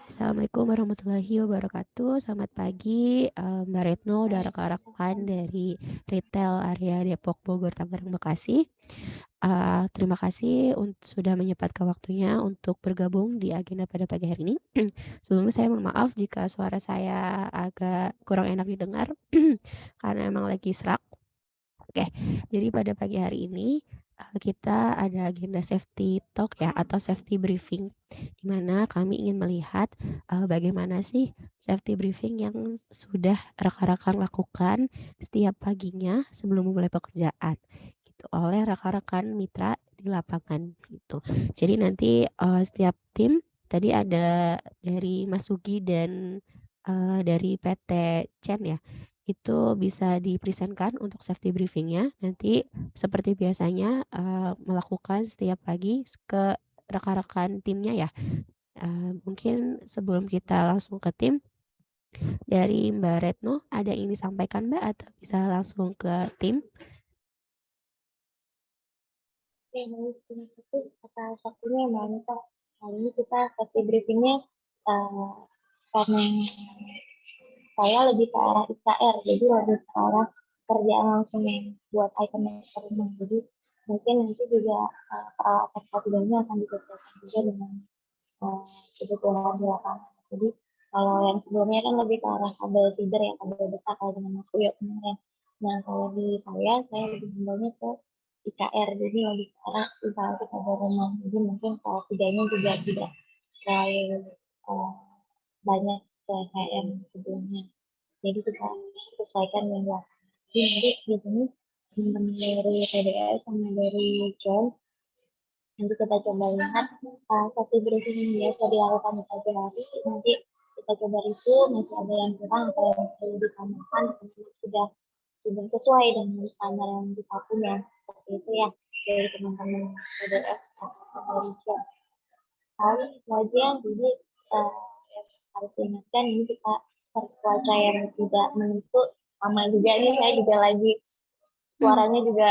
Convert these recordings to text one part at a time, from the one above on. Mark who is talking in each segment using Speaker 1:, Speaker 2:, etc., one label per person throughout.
Speaker 1: Assalamualaikum warahmatullahi wabarakatuh. Selamat pagi, Mbak Retno dan rekan-rekan dari retail area Depok, Bogor, Tangerang, Bekasi. Terima kasih sudah menyempatkan waktunya untuk bergabung di agenda pada pagi hari ini. Sebelumnya saya mohon maaf jika suara saya agak kurang enak didengar karena emang lagi serak. Oke, jadi pada pagi hari ini kita ada agenda safety talk ya atau safety briefing, di mana kami ingin melihat bagaimana sih safety briefing yang sudah rekan-rekan lakukan setiap paginya sebelum memulai pekerjaan, gitu, oleh rekan-rekan mitra di lapangan, gitu. Jadi nanti setiap tim tadi ada dari Mas Sugi dan dari PT Chen ya itu bisa dipresentkan untuk safety briefingnya. Nanti seperti biasanya melakukan setiap pagi ke rekan-rekan timnya ya. Mungkin sebelum kita langsung ke tim, dari Mbak Retno ada yang disampaikan Mbak atau bisa langsung ke tim?
Speaker 2: Oke, baik. Terima kasih atas waktunya Mbak Anissa. Kali ini kita sesi briefingnya karena saya lebih ke arah IKR, jadi lebih ke arah kerjaan langsung yang buat item eksperimen. Jadi mungkin nanti juga peralatan ketiganya akan dikerjakan juga dengan kebutuhan di lapangan. Jadi kalau yang sebelumnya kan lebih ke arah kabel feeder ya, kabel besar kalau dengan Mas Uyo kemarin. Nah kalau di saya lebih membantu ke IKR, jadi lebih ke arah instalasi kabel rumah. Jadi mungkin kalau tiganya juga tidak terlalu banyak kayak sebelumnya. Jadi kita sesuaikan dengan lapangan. Jadi nanti biasanya teman-teman dari PDS sama dari JON nanti kita coba lihat satu briefing yang biasa dilakukan di pagi hari, nanti kita coba review masih ada yang kurang atau yang perlu ditambahkan sudah sesuai dengan standar yang kita punya, seperti itu ya dari teman-teman PDF atau review. Paling itu aja, jadi yang harus diingatkan ini kita cuaca yang tidak menentu, sama juga nih saya juga lagi suaranya juga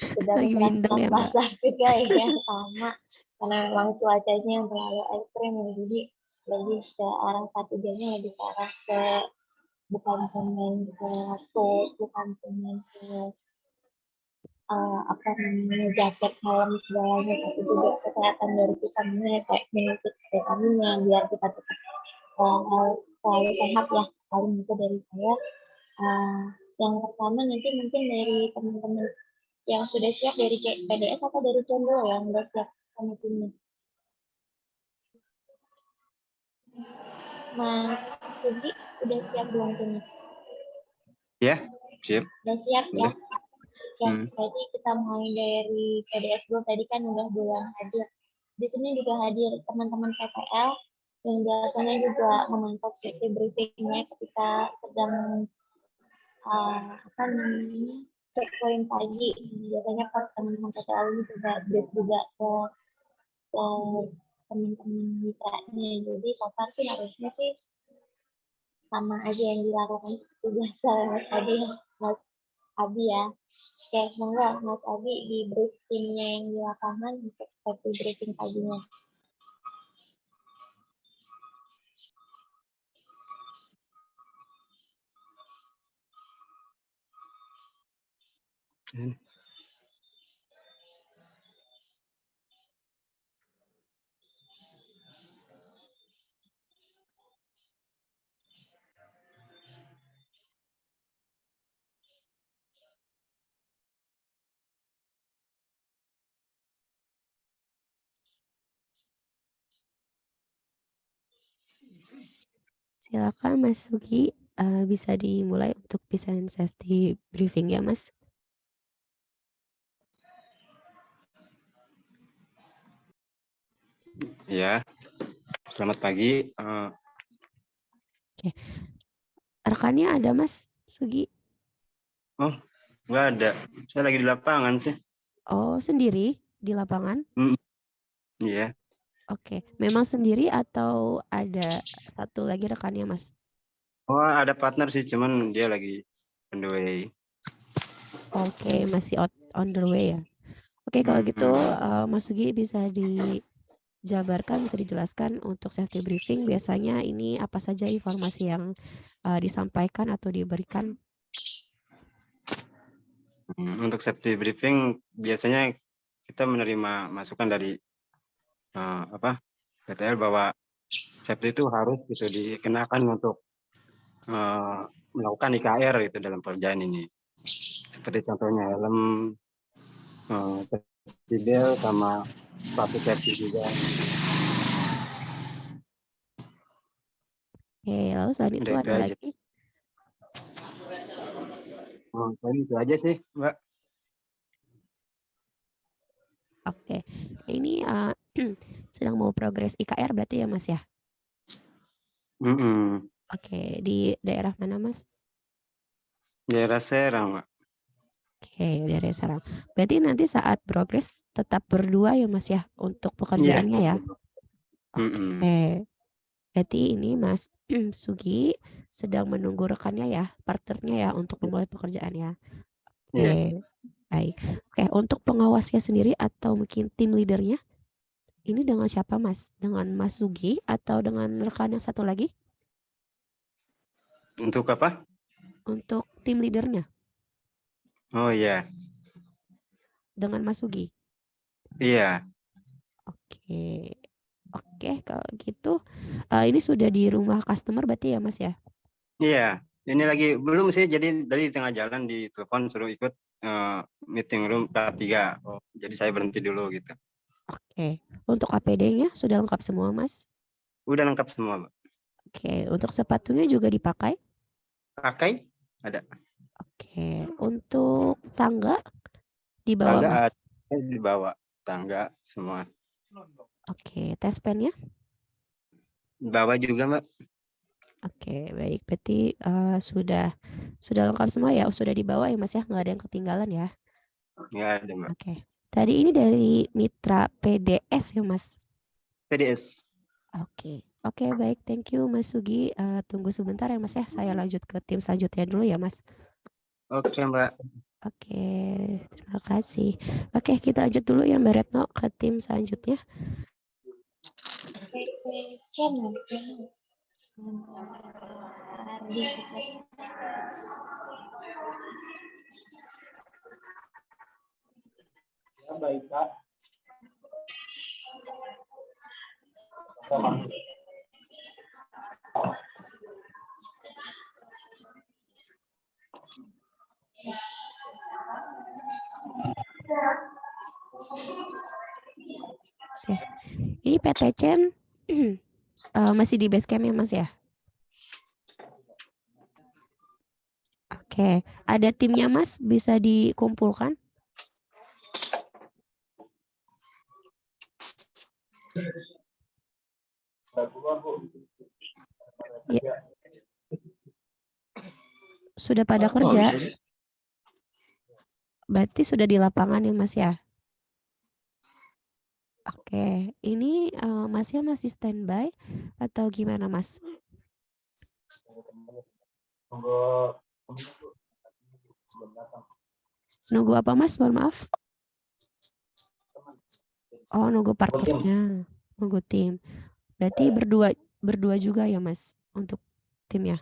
Speaker 2: sedang
Speaker 1: Lagi bindeng
Speaker 2: keras-keras
Speaker 1: ya Mbak.
Speaker 2: basah juga ya, sama karena memang cuacanya yang terlalu ekstrim ya, jadi lebih ke arah ketiganya lebih ke arah ke bukan pemain ke tuh, bukan pemain ke apa namanya jaket helm segalanya, tapi juga kesehatan dari kita kayak minum vitaminnya biar kita tetap selalu sehat ya. Paling itu dari saya. Yang pertama nanti mungkin dari teman-teman yang sudah siap dari PDS atau dari Cendol yang sudah siap sama timnya. Mas Sugi udah siap belum timnya?
Speaker 3: Ya, siap.
Speaker 2: Udah siap ya?
Speaker 3: Udah.
Speaker 2: Oke, berarti kita mulai dari PDS dulu. Tadi kan udah bilang hadir. Di sini juga hadir teman-teman PPL yang biasanya juga memantau safety briefingnya ketika sedang apa namanya checkpoint pagi. Biasanya pas teman-teman PPL ini juga brief juga ke teman-teman mitranya. Jadi so far sih harusnya sih sama aja yang dilakukan seperti biasa Mas Abi ya. Mas Abi ya. Oke, monggo Mas Abi di brief timnya yang di lapangan untuk safety briefing paginya.
Speaker 1: Silakan Mas Sugi, bisa dimulai untuk desain safety briefing ya Mas.
Speaker 3: Ya, selamat pagi.
Speaker 1: Oke, rekannya ada Mas Sugi?
Speaker 3: Oh, nggak ada. Saya lagi di lapangan sih.
Speaker 1: Oh, sendiri di lapangan?
Speaker 3: Iya.
Speaker 1: Oke, memang sendiri atau ada satu lagi rekannya Mas?
Speaker 3: Oh, ada partner sih, cuman dia lagi on the way.
Speaker 1: Oke, masih on the way ya. Oke, kalau gitu Mas Sugi bisa dijabarkan, bisa dijelaskan untuk safety briefing biasanya ini apa saja informasi yang disampaikan atau diberikan?
Speaker 3: Untuk safety briefing biasanya kita menerima masukan dari PTL bahwa safety itu harus gitu dikenakan untuk melakukan IKR gitu dalam pekerjaan ini. Seperti contohnya helm, safety belt, sama sepatu safety juga.
Speaker 1: Oke, lalu selain itu
Speaker 3: Udah itu
Speaker 1: ada
Speaker 3: aja.
Speaker 1: lagi?
Speaker 3: Paling itu aja sih, Mbak.
Speaker 1: Oke, ini sedang mau progres IKR berarti ya Mas ya? Oke, di daerah mana Mas?
Speaker 3: Daerah Serang, Mbak.
Speaker 1: Oke, daerah Serang. Berarti nanti saat progres tetap berdua ya Mas ya untuk
Speaker 3: Iya.
Speaker 1: pekerjaannya ya? Oke, berarti ini Mas Sugi sedang menunggu rekannya ya, partnernya ya untuk memulai pekerjaannya.
Speaker 3: Iya.
Speaker 1: Oke, baik. Oke, untuk pengawasnya sendiri atau mungkin tim leadernya, ini dengan siapa Mas? Dengan Mas Sugi atau dengan rekan yang satu lagi?
Speaker 3: Untuk apa?
Speaker 1: Untuk tim leadernya
Speaker 3: Oh iya.
Speaker 1: dengan Mas Sugi.
Speaker 3: Iya.
Speaker 1: Oke, oke kalau gitu ini sudah di rumah customer berarti ya Mas ya?
Speaker 3: Iya. Ini lagi belum sih, jadi dari tengah jalan di telepon suruh ikut meeting room K3. Oh, jadi saya berhenti dulu gitu.
Speaker 1: Oke, untuk APD-nya sudah lengkap semua Mas?
Speaker 3: Udah lengkap semua, Mbak.
Speaker 1: Oke, untuk sepatunya juga dipakai?
Speaker 3: Pakai? Ada.
Speaker 1: Oke, untuk tangga dibawa
Speaker 3: Tangga
Speaker 1: Mas?
Speaker 3: ada dibawa. Tangga semua.
Speaker 1: Oke, tes pennya?
Speaker 3: Bawa juga, Mbak.
Speaker 1: Oke, baik. Berarti sudah lengkap semua ya? Sudah dibawa ya Mas ya? Nggak ada yang ketinggalan ya?
Speaker 3: Nggak ada, Mbak.
Speaker 1: Oke. Tadi ini dari mitra PDS ya Mas?
Speaker 3: PDS.
Speaker 1: Oke. Oke, baik. Thank you Mas Sugi. Tunggu sebentar ya Mas ya. Saya lanjut ke tim selanjutnya dulu ya Mas.
Speaker 3: Oke, Mbak.
Speaker 1: Oke, terima kasih. Oke, kita lanjut dulu ya Mbak Retno ke tim selanjutnya.
Speaker 2: Channel.
Speaker 3: Baik, Kak.
Speaker 1: Oke. Ini PT Chen masih di base camp ya Mas ya? Oke, ada timnya Mas bisa dikumpulkan? Ya. Sudah pada kerja? Berarti sudah di lapangan ya Mas ya? Oke, ini Masnya masih standby atau gimana Mas? Nunggu apa Mas? Mohon maaf. Oh, nunggu partnernya, nunggu tim. Berarti berdua juga ya Mas untuk timnya?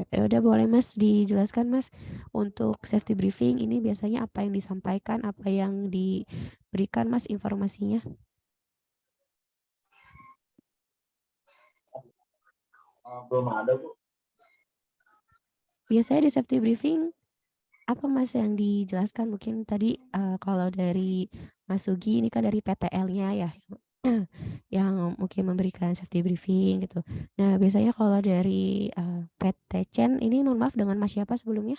Speaker 1: Ya udah boleh Mas dijelaskan Mas untuk safety briefing ini biasanya apa yang disampaikan, apa yang diberikan Mas informasinya?
Speaker 3: Belum ada, Bu.
Speaker 1: Biasanya di safety briefing apa Mas yang dijelaskan? Mungkin tadi kalau dari Mas Sugi ini kan dari PTL-nya ya yang mungkin memberikan safety briefing gitu. Nah, biasanya kalau dari PT Chen ini mohon maaf dengan Mas siapa sebelumnya?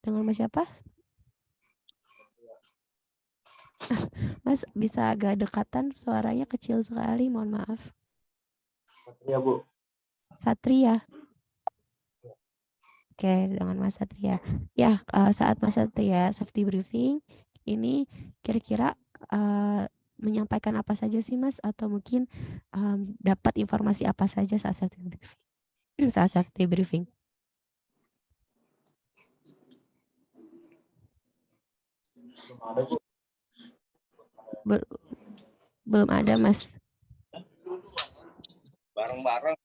Speaker 1: Dengan Mas siapa? Mas bisa agak dekatan, suaranya kecil sekali, mohon maaf.
Speaker 3: Iya, Bu.
Speaker 1: Satria. Oke, dengan Mas Satria. Ya, saat Mas Satria safety briefing, ini kira-kira menyampaikan apa saja sih Mas? Atau mungkin dapat informasi apa saja saat safety briefing? Saat safety briefing. Bel- belum ada, Mas.
Speaker 3: Bareng-bareng.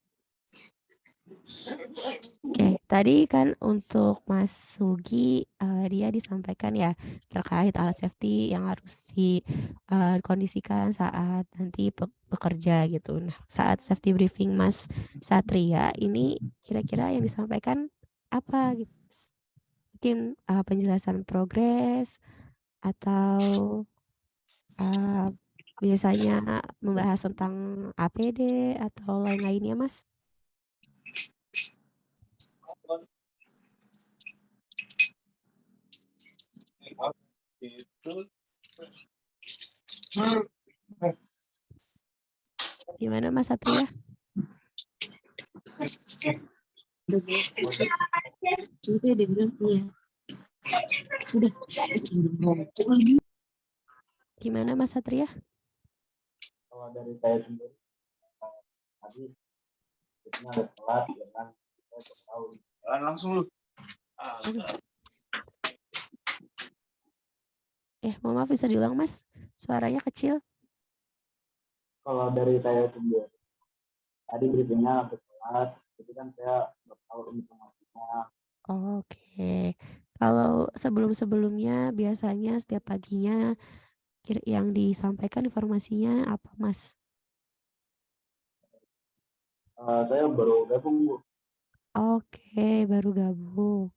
Speaker 1: Oke, tadi kan untuk Mas Sugi dia disampaikan ya terkait alat safety yang harus dikondisikan saat nanti bekerja gitu. Nah, saat safety briefing Mas Satria ini kira-kira yang disampaikan apa gitu? Mungkin penjelasan progres atau biasanya membahas tentang APD atau lain-lainnya, Mas? Gimana Mas Satria? Gimana Mas Satria?
Speaker 4: Kalau dari saya sendiri tadi kita ada telat ya kan, kita tahu
Speaker 3: Langsung lu.
Speaker 1: Mohon maaf bisa diulang Mas, suaranya kecil.
Speaker 4: kalau dari saya sendiri tadi briefingnya agak telat, jadi kan saya nggak tahu informasinya.
Speaker 1: Oke, kalau sebelum-sebelumnya biasanya setiap paginya yang disampaikan informasinya apa Mas?
Speaker 4: Saya baru gabung Bu.
Speaker 1: Oke, baru gabung.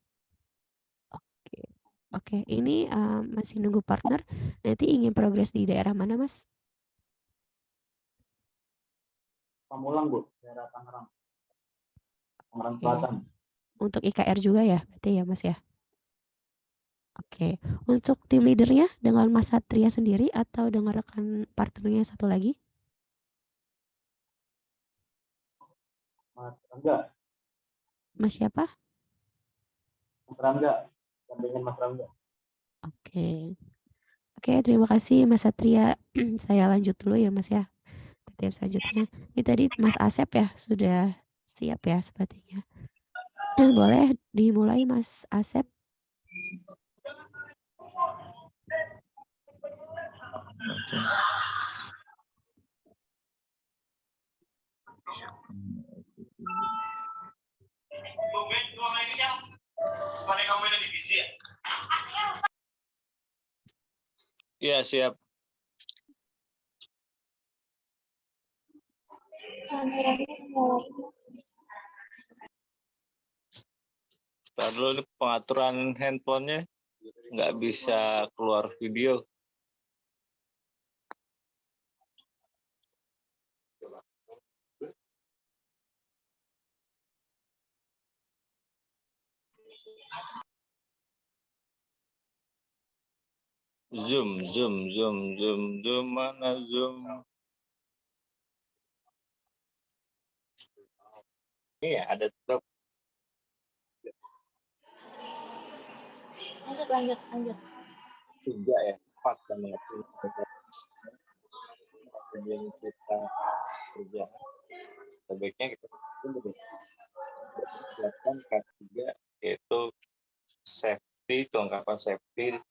Speaker 1: Oke, ini masih nunggu partner. Nanti ingin progres di daerah mana Mas?
Speaker 4: Pamulang Bu, daerah Tangerang
Speaker 1: Oke.
Speaker 4: Selatan.
Speaker 1: Untuk IKR juga ya, berarti ya Mas ya? Oke, untuk tim leadernya dengan Mas Satria sendiri atau dengan rekan partnernya satu lagi?
Speaker 4: Mas Rangga,
Speaker 1: Mas siapa?
Speaker 4: dampingin Mas Rangga.
Speaker 1: Oke. Oke, terima kasih Mas Satria. Saya lanjut dulu ya Mas ya. Ke tips selanjutnya. Ini tadi Mas Asep ya, sudah siap ya sepertinya. Boleh dimulai Mas Asep.
Speaker 5: Ya, siap. Ntar dulu nih pengaturan handphonenya nggak bisa keluar video. Zoom, mana Zoom? Ini ya, ada drop.
Speaker 2: Lanjut.
Speaker 5: 3 ya, 4 sama sebelum kita kerja. Sebaiknya kita siapkan K3 yaitu safety, kelengkapan safety.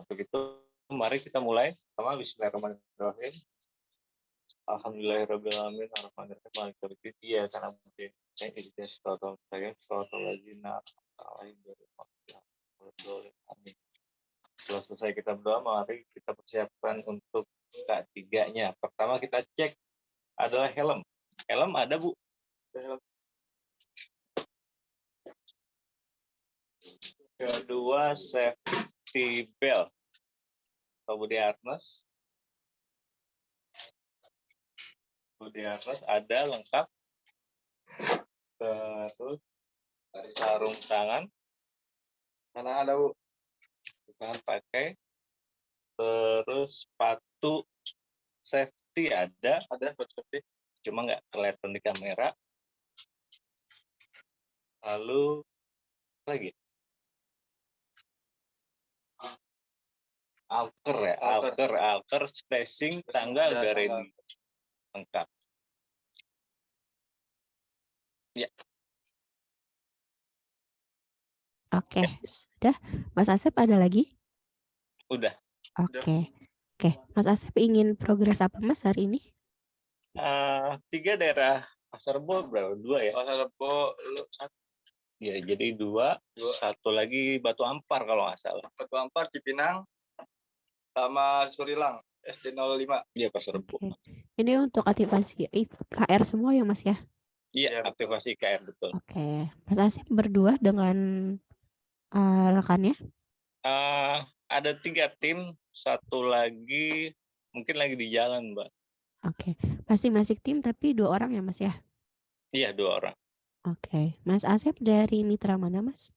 Speaker 5: Untuk itu, mari kita mulai. Pertama, bismillahirrahmanirrahim. Alhamdulillahirrahmanirrahim. Alhamdulillahirrahmanirrahim. Iya, karena mungkin saya jadi sesuatu saya suatu lagi amin. Setelah selesai kita berdoa, mari kita persiapkan untuk K3-nya. Pertama kita cek adalah helm. Helm ada Bu? Kedua safety belt atau body harness. Body harness ada lengkap. Terus sarung tangan.
Speaker 3: Mana ada Bu?
Speaker 5: Tangan pakai. Terus sepatu safety ada sepatu safety. Cuma nggak kelihatan di kamera. Lalu lagi alker spacing tangga agak ready lengkap. Ya.
Speaker 1: Oke, sudah. Mas Asep ada lagi?
Speaker 5: Udah.
Speaker 1: Oke. Oke, Mas Asep ingin progres apa Mas hari ini?
Speaker 5: 3 daerah Pasar Rebo berapa? 2 ya? Pasar Rebo lu 1. Ya, jadi 2, 1 lagi Batu Ampar kalau nggak salah.
Speaker 3: Batu Ampar, Cipinang, sama Surilang, SD 05.
Speaker 5: Iya, Pasar Rebo.
Speaker 1: Oke. Ini untuk aktivasi KR semua ya Mas ya?
Speaker 5: Iya, aktivasi KR betul.
Speaker 1: Oke. Mas Asep berdua dengan rekannya?
Speaker 5: Ada 3 tim, 1 lagi mungkin lagi di jalan, Mbak.
Speaker 1: Oke. Masing-masing tim tapi 2 orang ya Mas ya?
Speaker 5: Iya, 2 orang.
Speaker 1: Oke. Mas Asep dari mitra mana Mas?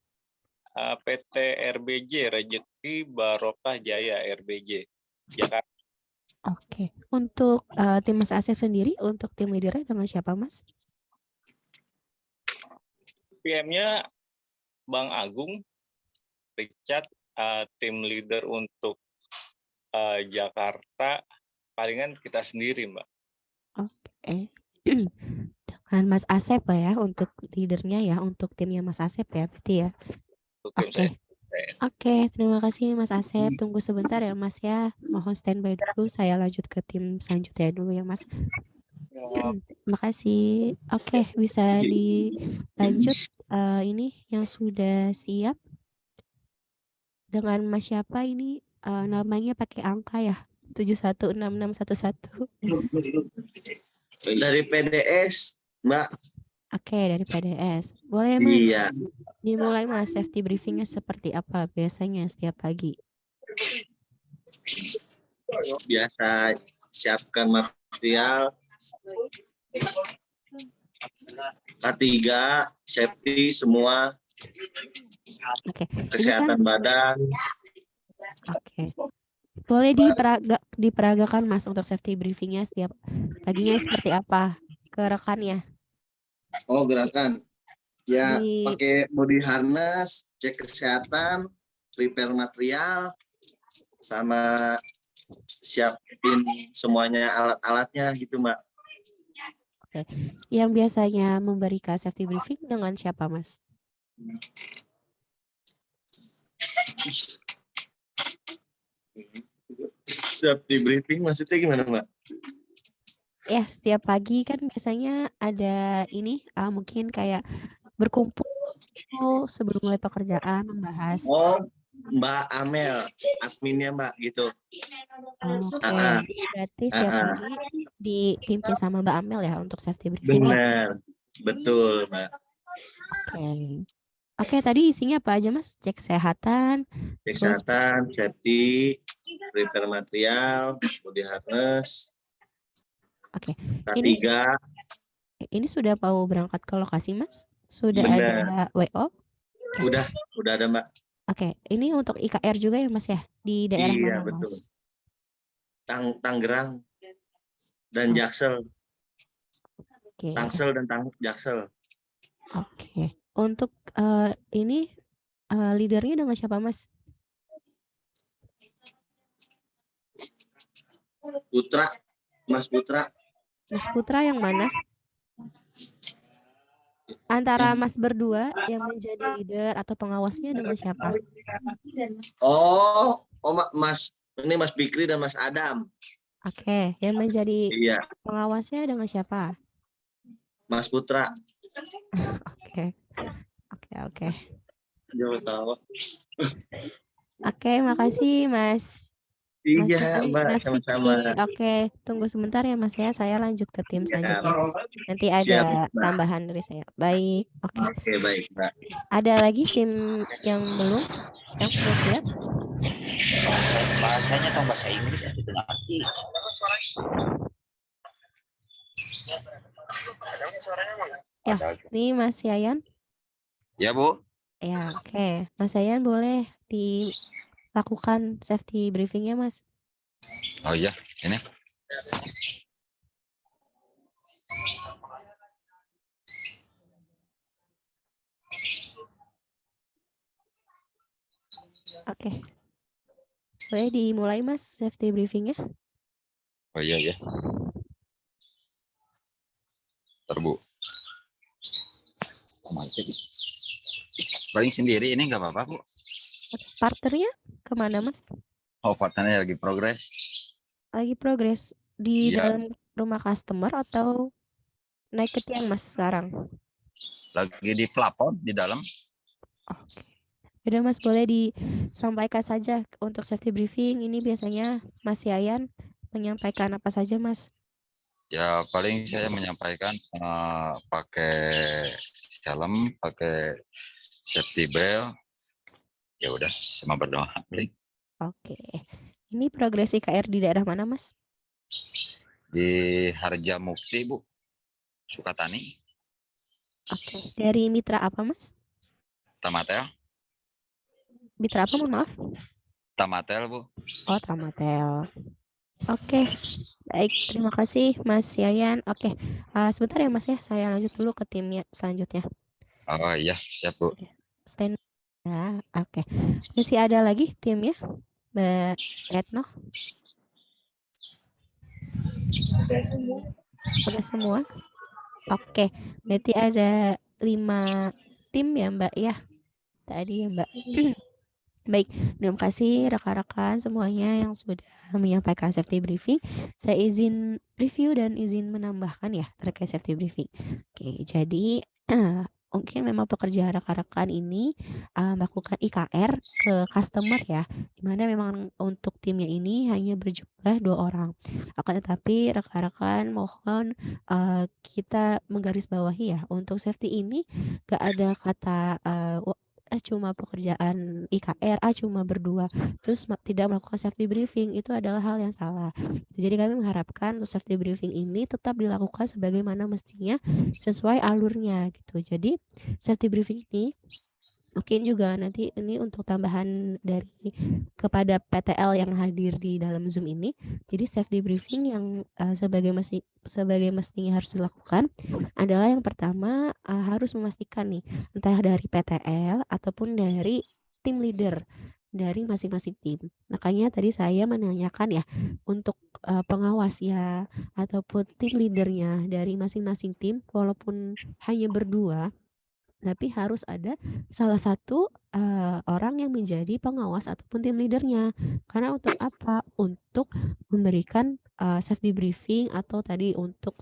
Speaker 5: PT RBJ, Rejeki Barokah Jaya RBJ, Jakarta.
Speaker 1: Oke. Untuk tim Mas Asep sendiri, untuk tim leadernya dengan siapa Mas?
Speaker 5: PM-nya Bang Agung, Richard, tim leader untuk Jakarta, palingan kita sendiri, Mbak.
Speaker 1: Oke. Dengan Mas Asep ya untuk leadernya ya, untuk timnya Mas Asep ya berarti ya. Oke. Oke, terima kasih Mas Asep. Tunggu sebentar ya Mas ya. Mohon standby dulu, saya lanjut ke tim selanjutnya dulu ya Mas. Terima kasih. Oke, bisa dilanjut ini yang sudah siap. Dengan Mas siapa ini namanya pakai angka ya? 716611.
Speaker 6: Dari PDS, Mbak.
Speaker 1: Oke, dari PDS. Boleh Mas
Speaker 6: Iya.
Speaker 1: dimulai Mas, safety briefingnya seperti apa biasanya setiap pagi?
Speaker 6: Biasa siapkan material. K3, safety semua.
Speaker 1: Oke.
Speaker 6: Kesehatan badan.
Speaker 1: Oke. Boleh diperagakan Mas untuk safety briefingnya setiap paginya seperti apa ke rekannya?
Speaker 6: Oh, gerakan. Ya,
Speaker 1: Di-
Speaker 6: pakai body harness, cek kesehatan, prepare material, sama siapin semuanya alat-alatnya gitu, Mbak.
Speaker 1: Oke. Yang biasanya memberikan safety briefing dengan siapa Mas?
Speaker 6: Safety briefing maksudnya gimana, Mbak?
Speaker 1: Ya, setiap pagi kan biasanya ada ini mungkin kayak berkumpul sebelum mulai pekerjaan membahas.
Speaker 6: Oh, Mbak Amel, adminnya Mbak gitu.
Speaker 1: Oke, berarti setiap pagi dipimpin sama Mbak Amel ya untuk safety briefing.
Speaker 6: Benar, betul Mbak.
Speaker 1: Oke, tadi isinya apa aja Mas? Cek kesehatan,
Speaker 6: Kesehatan, safety, prepare material, body harness.
Speaker 1: Oke.
Speaker 6: K3.
Speaker 1: Ini sudah mau berangkat ke lokasi Mas? Sudah
Speaker 6: Benar.
Speaker 1: ada WO?
Speaker 6: Udah ada Mbak.
Speaker 1: Oke, ini untuk IKR juga ya Mas ya? Di daerah
Speaker 6: Iya,
Speaker 1: mana
Speaker 6: betul.
Speaker 1: Mas?
Speaker 6: Tangerang dan Jaksel.
Speaker 1: Oke.
Speaker 6: Tangsel dan Jaksel.
Speaker 1: Oke. Untuk ini leadernya dengan siapa Mas?
Speaker 6: Putra, Mas Putra.
Speaker 1: Mas Putra yang mana? Antara Mas berdua yang menjadi leader atau pengawasnya dengan siapa?
Speaker 6: Oh, Mas, ini Mas Fikri dan Mas Adam.
Speaker 1: Oke, yang menjadi
Speaker 6: Iya,
Speaker 1: pengawasnya dengan siapa?
Speaker 6: Mas Putra.
Speaker 1: Oke.
Speaker 6: Jangan tahu.
Speaker 1: Oke, makasih Mas.
Speaker 6: Iya, Mbak,
Speaker 1: Mas
Speaker 6: sama-sama.
Speaker 1: Fikri. Oke, tunggu sebentar ya Mas ya. Saya lanjut ke tim selanjutnya. Nanti ada
Speaker 6: Siap, Mbak.
Speaker 1: tambahan dari saya. Baik. Oke.
Speaker 6: Oke, baik, Mbak.
Speaker 1: Ada lagi tim yang belum? Yang sudah siap?
Speaker 7: Bahasanya atau bahasa Inggris ya, itu nanti.
Speaker 1: Ya, ini Mas Yayan.
Speaker 7: Ya, Bu.
Speaker 1: Ya, oke. Mas Yayan boleh dilakukan safety briefingnya Mas.
Speaker 7: Oh iya, ini.
Speaker 1: Oke. Boleh dimulai Mas safety briefingnya?
Speaker 7: Oh iya ya. Terbu. Paling sendiri ini nggak apa-apa, Bu.
Speaker 1: Partnernya kemana Mas?
Speaker 7: Oh, partnernya lagi progres.
Speaker 1: Lagi progres di
Speaker 7: Iya,
Speaker 1: dalam rumah customer atau naik ke tiang Mas sekarang?
Speaker 7: lagi di plafon di dalam.
Speaker 1: Oke. Udah Mas, boleh disampaikan saja untuk safety briefing ini biasanya Mas Yayan menyampaikan apa saja Mas?
Speaker 7: Ya paling saya menyampaikan pakai helm, pakai safety belt. Ya udah, sama berdoa.
Speaker 1: Oke. Ini progres IKR di daerah mana Mas?
Speaker 7: Di Harjamukti, Bu. Sukatani,
Speaker 1: Oke. Dari mitra apa Mas?
Speaker 7: Tamatel,
Speaker 1: Mitra apa, mohon maaf?
Speaker 7: Tamatel, Bu.
Speaker 1: Oh, Tamatel. Oke, baik. Terima kasih Mas Yayan. Oke, sebentar ya Mas ya. Saya lanjut dulu ke timnya selanjutnya.
Speaker 7: Oh iya, siap, Bu.
Speaker 1: Stand. Ya, oke. Masih ada lagi timnya, Mbak Retno? Udah semua? Oke, berarti ada 5 tim ya Mbak ya. Tadi ya Mbak. Baik, terima kasih rekan-rekan semuanya yang sudah menyampaikan safety briefing. Saya izin review dan izin menambahkan ya terkait safety briefing. Oke, jadi mungkin memang pekerjaan rekan-rekan ini melakukan IKR ke customer ya, dimana memang untuk timnya ini hanya berjumlah 2 orang. Akan tetapi rekan-rekan mohon kita menggarisbawahi ya untuk safety ini gak ada kata cuma pekerjaan IKR, cuma berdua, terus tidak melakukan safety briefing, itu adalah hal yang salah. Jadi kami mengharapkan untuk safety briefing ini tetap dilakukan sebagaimana mestinya sesuai alurnya gitu. Jadi safety briefing ini mungkin juga nanti ini untuk tambahan dari kepada PTL yang hadir di dalam Zoom ini. Jadi safety briefing yang sebagai mestinya harus dilakukan adalah yang pertama harus memastikan nih entah dari PTL ataupun dari tim leader dari masing-masing tim. Makanya tadi saya menanyakan ya untuk pengawas ya ataupun tim leadernya dari masing-masing tim walaupun hanya berdua tapi harus ada salah satu orang yang menjadi pengawas ataupun tim leadernya. Karena untuk apa? Untuk memberikan safety briefing atau tadi untuk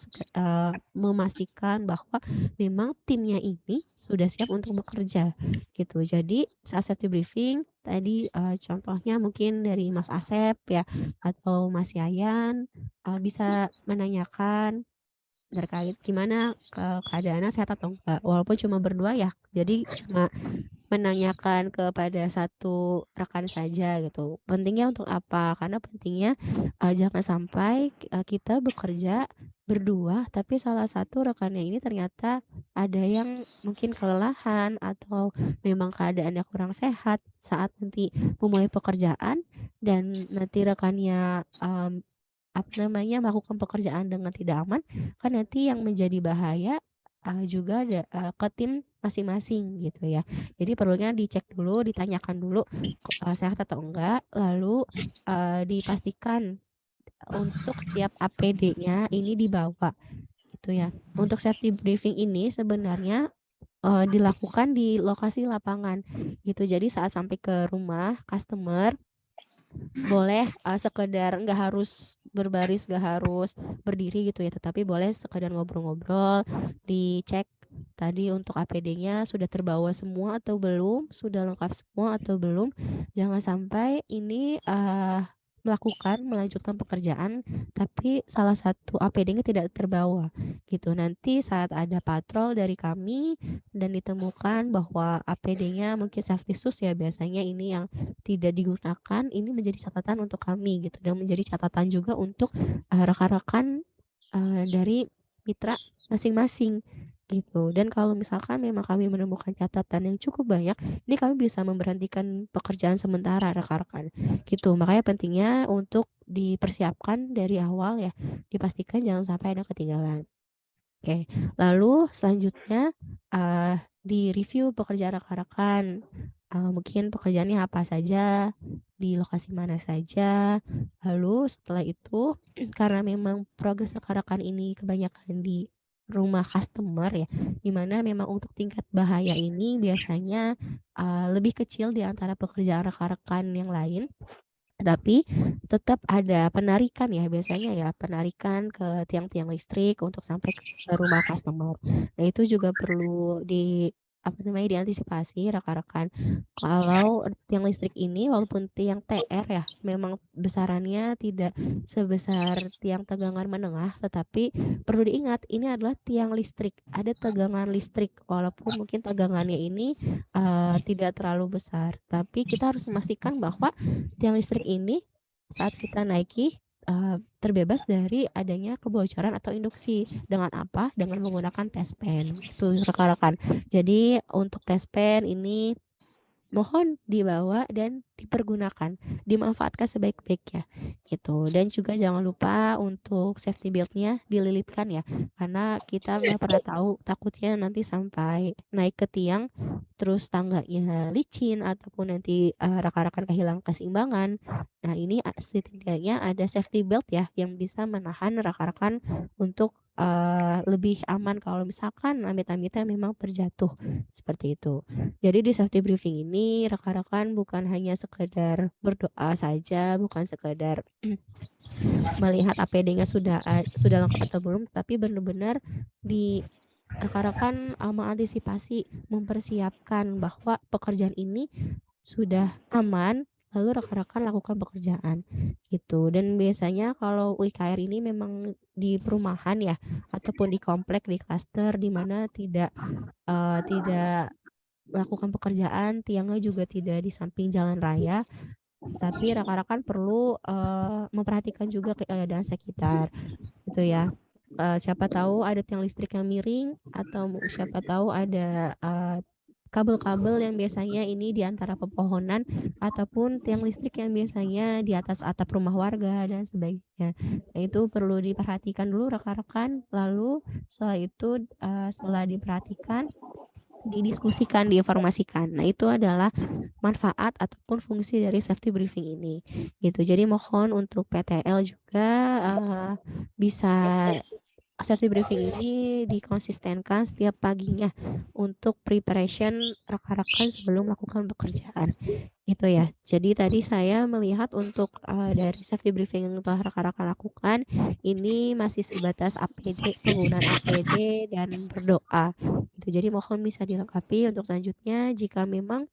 Speaker 1: memastikan bahwa memang timnya ini sudah siap untuk bekerja gitu. Jadi saat safety briefing tadi contohnya mungkin dari Mas Asep ya atau Mas Yayan bisa menanyakan terkait gimana keadaannya sehat atau enggak walaupun cuma berdua ya, jadi cuma menanyakan kepada satu rekan saja gitu. Pentingnya untuk apa? Karena pentingnya jangan sampai kita bekerja berdua tapi salah satu rekannya ini ternyata ada yang mungkin kelelahan atau memang keadaannya kurang sehat saat nanti memulai pekerjaan dan nanti rekannya melakukan pekerjaan dengan tidak aman, kan nanti yang menjadi bahaya juga ke tim masing-masing gitu ya. Jadi perlunya dicek dulu, ditanyakan dulu sehat atau enggak, lalu dipastikan untuk setiap APD-nya ini dibawa gitu ya. Untuk safety briefing ini sebenarnya dilakukan di lokasi lapangan gitu. Jadi saat sampai ke rumah customer boleh sekedar nggak harus berbaris, nggak harus berdiri gitu ya, tetapi boleh sekedar ngobrol-ngobrol, dicek tadi untuk APD-nya sudah terbawa semua atau belum, sudah lengkap semua atau belum. Jangan sampai ini melanjutkan pekerjaan tapi salah satu APD-nya tidak terbawa gitu. Nanti saat ada patrol dari kami dan ditemukan bahwa APD-nya mungkin safety shoes ya biasanya ini yang tidak digunakan, ini menjadi catatan untuk kami gitu dan menjadi catatan juga untuk rekan-rekan dari mitra masing-masing gitu. Dan kalau misalkan memang kami menemukan catatan yang cukup banyak, ini kami bisa memberhentikan pekerjaan sementara rekan-rekan gitu. Makanya pentingnya untuk dipersiapkan dari awal ya, dipastikan jangan sampai ada ketinggalan. Oke, lalu selanjutnya di review pekerjaan rekan-rekan. Mungkin pekerjaannya apa saja, di lokasi mana saja. Lalu setelah itu karena memang progres rekan-rekan ini kebanyakan di rumah customer ya, dimana memang untuk tingkat bahaya ini biasanya lebih kecil di antara pekerjaan rekan-rekan yang lain. Tapi tetap ada penarikan ya, biasanya ya, penarikan ke tiang-tiang listrik untuk sampai ke rumah customer. Nah, itu juga perlu diantisipasi rekan-rekan. Kalau tiang listrik ini walaupun tiang TR ya, memang besarannya tidak sebesar tiang tegangan menengah, tetapi perlu diingat ini adalah tiang listrik, ada tegangan listrik walaupun mungkin tegangannya ini tidak terlalu besar, tapi kita harus memastikan bahwa tiang listrik ini saat kita naiki terbebas dari adanya kebocoran atau induksi. Dengan apa? Dengan menggunakan test pan. Itu rekan-rekan. Jadi untuk test pan ini mohon dibawa dan dipergunakan, dimanfaatkan sebaik-baiknya gitu. Dan juga jangan lupa untuk safety belt-nya dililitkan ya, karena kita nggak pernah tahu, takutnya nanti sampai naik ke tiang terus tangganya licin ataupun nanti rekan-rekan kehilangan keseimbangan. Nah, ini setidaknya ada safety belt ya yang bisa menahan rekan-rekan untuk lebih aman kalau misalkan amit-amitnya memang terjatuh seperti itu. Jadi di safety briefing ini rekan-rekan bukan hanya sekedar berdoa saja, bukan sekedar melihat APD-nya sudah lengkap atau belum, tapi benar-benar di rekan-rekan mengantisipasi, mempersiapkan bahwa pekerjaan ini sudah aman, lalu rekan-rekan lakukan pekerjaan gitu. Dan biasanya kalau UIKR ini memang di perumahan ya, ataupun di komplek, di klaster di mana tidak melakukan pekerjaan, tiangnya juga tidak di samping jalan raya, tapi rekan-rekan perlu memperhatikan juga keadaan sekitar gitu ya. Siapa tahu ada tiang listrik yang miring atau siapa tahu ada kabel-kabel yang biasanya ini di antara pepohonan ataupun tiang listrik yang biasanya di atas atap rumah warga dan sebagainya. Nah, itu perlu diperhatikan dulu rekan-rekan. Lalu setelah itu setelah diperhatikan, didiskusikan, diinformasikan. Nah, itu adalah manfaat ataupun fungsi dari safety briefing ini gitu. Jadi mohon untuk PTL juga bisa safety briefing ini dikonsistenkan setiap paginya untuk preparation rekan-rekan sebelum melakukan pekerjaan gitu ya. Jadi tadi saya melihat untuk dari safety briefing yang telah rekan-rekan lakukan ini masih sebatas APD, penggunaan APD dan berdoa gitu. Jadi mohon bisa dilengkapi untuk selanjutnya jika memang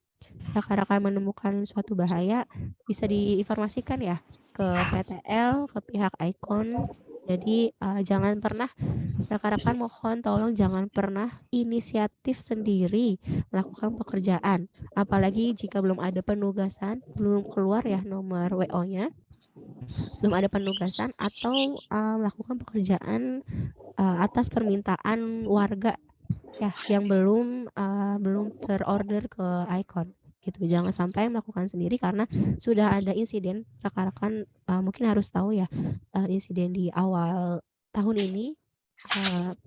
Speaker 1: rekan-rekan menemukan suatu bahaya bisa diinformasikan ya ke PTL, ke pihak Icon. Jadi jangan pernah rekan-rekan mohon tolong jangan pernah inisiatif sendiri melakukan pekerjaan. Apalagi jika belum ada penugasan, belum keluar ya nomor WO-nya, belum ada penugasan atau melakukan pekerjaan atas permintaan warga ya yang belum terorder ke Icon gitu. Jangan sampai melakukan sendiri karena sudah ada insiden rekan-rekan mungkin harus tahu ya insiden di awal tahun ini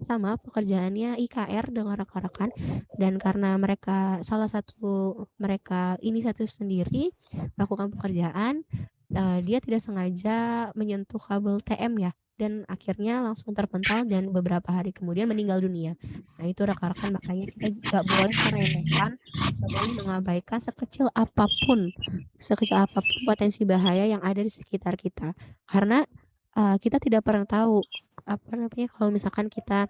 Speaker 1: sama pekerjaannya IKR dengan rekan-rekan dan karena salah satu mereka inisiatif sendiri melakukan pekerjaan dia tidak sengaja menyentuh kabel TM ya dan akhirnya langsung terpental dan beberapa hari kemudian meninggal dunia. Nah, itu rekan-rekan makanya kita nggak boleh meremehkan, nggak boleh mengabaikan sekecil apapun potensi bahaya yang ada di sekitar kita. Karena kita tidak pernah tahu apa namanya kalau misalkan kita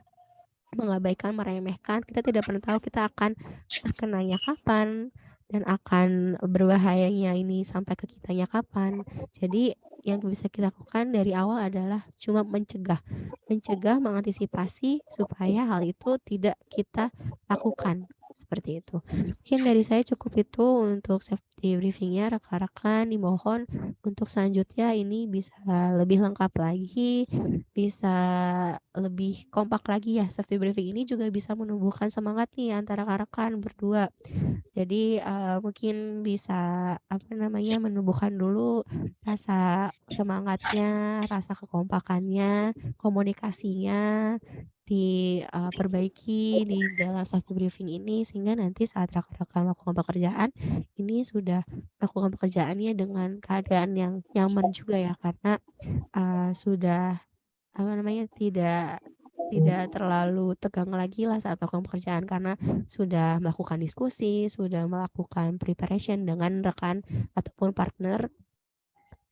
Speaker 1: mengabaikan, meremehkan, kita tidak pernah tahu kita akan terkenanya kapan dan akan berbahayanya ini sampai ke kitanya kapan. Jadi yang bisa kita lakukan dari awal adalah cuma mencegah, mengantisipasi supaya hal itu tidak kita lakukan. Seperti itu. Mungkin dari saya cukup itu untuk safety briefingnya rekan-rekan dimohon untuk selanjutnya ini bisa lebih lengkap lagi, bisa lebih kompak lagi ya. Safety briefing ini juga bisa menumbuhkan semangat nih antara rekan-rekan berdua. Jadi mungkin bisa menumbuhkan dulu rasa semangatnya, rasa kekompakannya, komunikasinya diperbaiki di dalam safety briefing ini sehingga nanti saat rekan-rekan melakukan pekerjaan ini sudah melakukan pekerjaannya dengan keadaan yang nyaman juga ya karena sudah tidak terlalu tegang lagi lah saat melakukan pekerjaan karena sudah melakukan diskusi, sudah melakukan preparation dengan rekan ataupun partner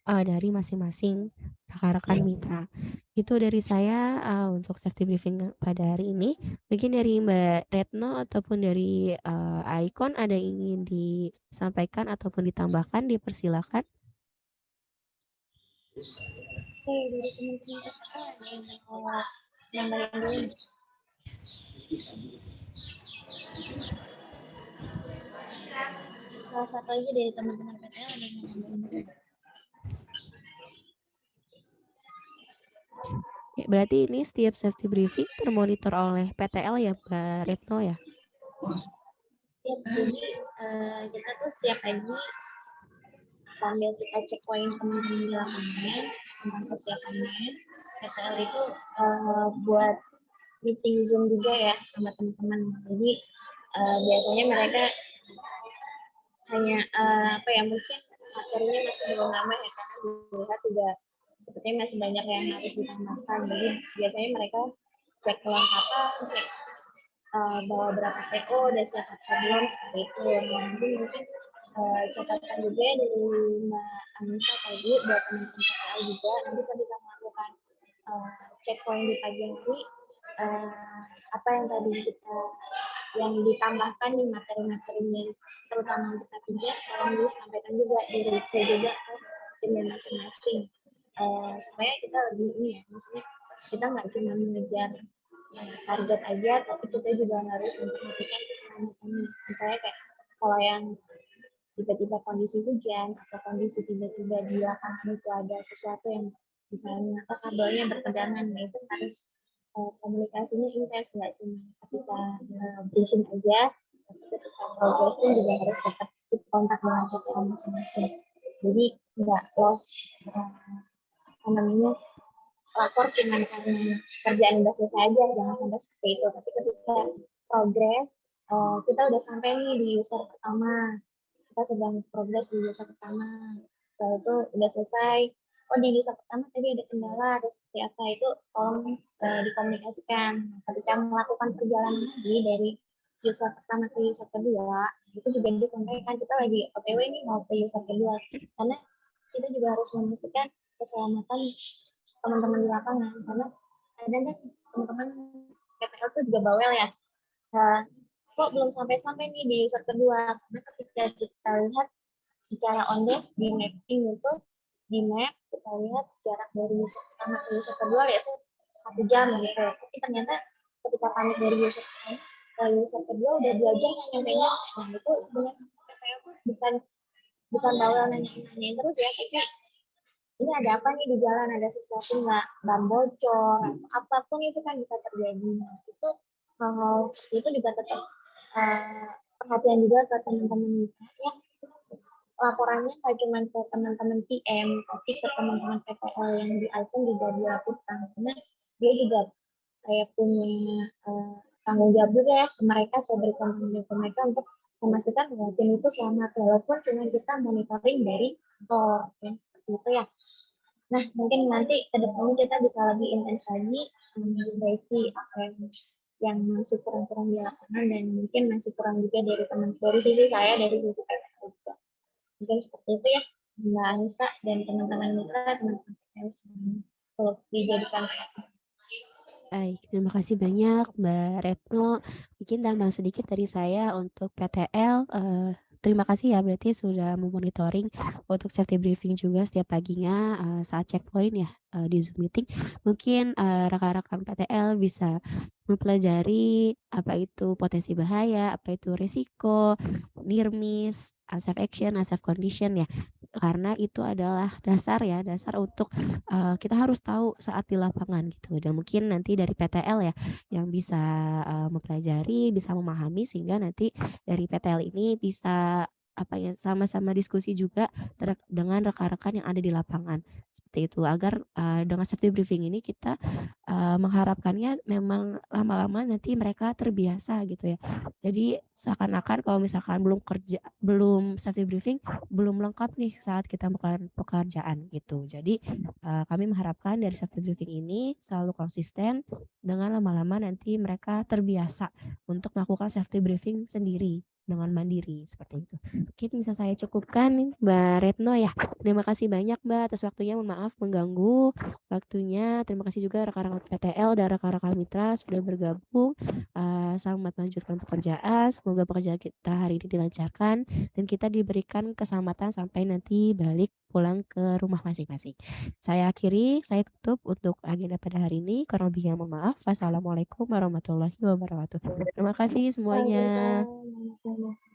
Speaker 1: dari masing-masing rekan-rekan mitra. Itu dari saya, untuk safety briefing pada hari ini. Mungkin dari Mbak Retno ataupun dari, Aikon ada yang ingin disampaikan ataupun ditambahkan, dipersilakan.
Speaker 2: Oke, dari teman-teman PTL ada yang mau nambahin dulu? Salah satu aja dari teman-teman PTL ada yang mau nambahin dulu?
Speaker 1: Ya, berarti ini setiap safety briefing termonitor oleh PTL ya, Mbak Retno ya?
Speaker 2: Jadi kita tuh setiap pagi sambil kita cek poin teman-teman di lapangan tentang kesiapannya, PTL itu buat meeting Zoom juga ya sama teman-teman. Jadi biasanya mereka hanya apa ya, mungkin materinya masih belum lama ya, karena dilihat juga sepertinya masih banyak yang harus ditambahkan. Jadi biasanya mereka cek kelengkapan, cek bawa berapa PO, udah siap apa belum, seperti itu. Nanti mungkin catatan juga dari Mbak Anissa tadi buat teman-teman PKL juga, nanti ketika melakukan checkpoint di pagi hari, apa yang tadi kita yang ditambahkan di materi-materinya, terutama untuk K3, tolong disampaikan juga, di-review juga ke timnya masing-masing, supaya kita lebih ini ya, maksudnya kita nggak cuma mengejar target aja, tapi kita juga harus memperhatikan keselamatannya. Misalnya kayak kalau yang tiba-tiba kondisi hujan atau kondisi tiba-tiba di lapangan itu ada sesuatu yang misalnya kabelnya bertegangan, nah itu harus komunikasinya intens, nggak cuma ketika briefing aja, tapi ketika progress pun juga harus tetap keep kontak dengan PTL masing-masing. Jadi nggak lost apa namanya, lapor cuma karena kerjaan udah selesai aja, jangan sampai seperti itu. Tapi ketika progress, kita udah sampai nih di user pertama, kita sedang progres di user pertama, setelah itu udah selesai, oh di user pertama tadi ada kendala atau seperti apa, itu tolong dikomunikasikan. Ketika melakukan perjalanan lagi dari user pertama ke user kedua, itu juga disampaikan kita lagi OTW nih mau ke user kedua, karena kita juga harus memastikan keselamatan teman-teman di lapangan, karena kadang kan teman-teman PTL tuh juga bawel ya, kok belum sampai-sampai nih di user kedua, karena ketika kita lihat secara on desk di mapping itu, di map kita lihat jarak dari user pertama ke user kedua ya 1 jam gitu, tapi ternyata ketika pamit dari user pertama ke user kedua udah 2 jam nyampe-nya. Nah itu sebenarnya PTL tuh bukan bawel nanyain terus ya, tapi ini ada apa nih di jalan, ada sesuatu nggak, ban bocor, atau apapun itu kan bisa terjadi. Nah, itu hal-hal seperti itu juga tetap perhatian juga ke teman-teman ya. Laporannya nggak cuma ke teman-teman PM, tapi ke teman-teman PTL yang di Icon juga dilakukan, karena dia juga kayak punya tanggung jawab juga ya ke mereka. Saya berikan tanggung jawab ke mereka untuk memastikan bahwa tim itu selamat, walaupun cuma kita monitoring dari kantor, ya seperti itu ya. Nah, mungkin nanti ke depannya kita bisa lebih intens lagi memperbaiki apa yang masih kurang-kurang di lapangan, dan mungkin masih kurang juga dari sisi saya, dari sisi PTL juga. Mungkin seperti itu ya, Mbak Anissa dan teman-teman mitra, teman-teman kalau dijadikan.
Speaker 1: Baik, terima kasih banyak Mbak Retno. Mungkin tambah sedikit dari saya untuk PTL. Terima kasih ya, berarti sudah memonitoring untuk safety briefing juga setiap paginya saat checkpoint ya di Zoom meeting. Mungkin rekan-rekan PTL bisa mempelajari apa itu potensi bahaya, apa itu risiko, near miss, unsafe action, unsafe condition ya. Karena itu adalah dasar ya, dasar untuk kita harus tahu saat di lapangan gitu. Dan mungkin nanti dari PTL ya yang bisa mempelajari, bisa memahami, sehingga nanti dari PTL ini bisa apa ya, sama-sama diskusi juga dengan rekan-rekan yang ada di lapangan seperti itu, agar dengan safety briefing ini kita mengharapkannya memang lama-lama nanti mereka terbiasa gitu ya. Jadi seakan-akan kalau misalkan belum safety briefing belum lengkap nih saat kita melakukan pekerjaan gitu. Jadi kami mengharapkan dari safety briefing ini selalu konsisten, dengan lama-lama nanti mereka terbiasa untuk melakukan safety briefing sendiri dengan mandiri seperti itu. Mungkin bisa saya cukupkan Mbak Retno ya. Terima kasih banyak Mbak atas waktunya, mohon maaf mengganggu waktunya. Terima kasih juga rekan-rekan PTL dan rekan-rekan mitra sudah bergabung. Selamat melanjutkan pekerjaan. Semoga pekerjaan kita hari ini dilancarkan dan kita diberikan keselamatan sampai nanti balik pulang ke rumah masing-masing. Saya akhiri, saya tutup untuk agenda pada hari ini. Kurang lebihnya mohon maaf. Wassalamualaikum warahmatullahi wabarakatuh. Terima kasih semuanya.
Speaker 2: Waalaikumsalam.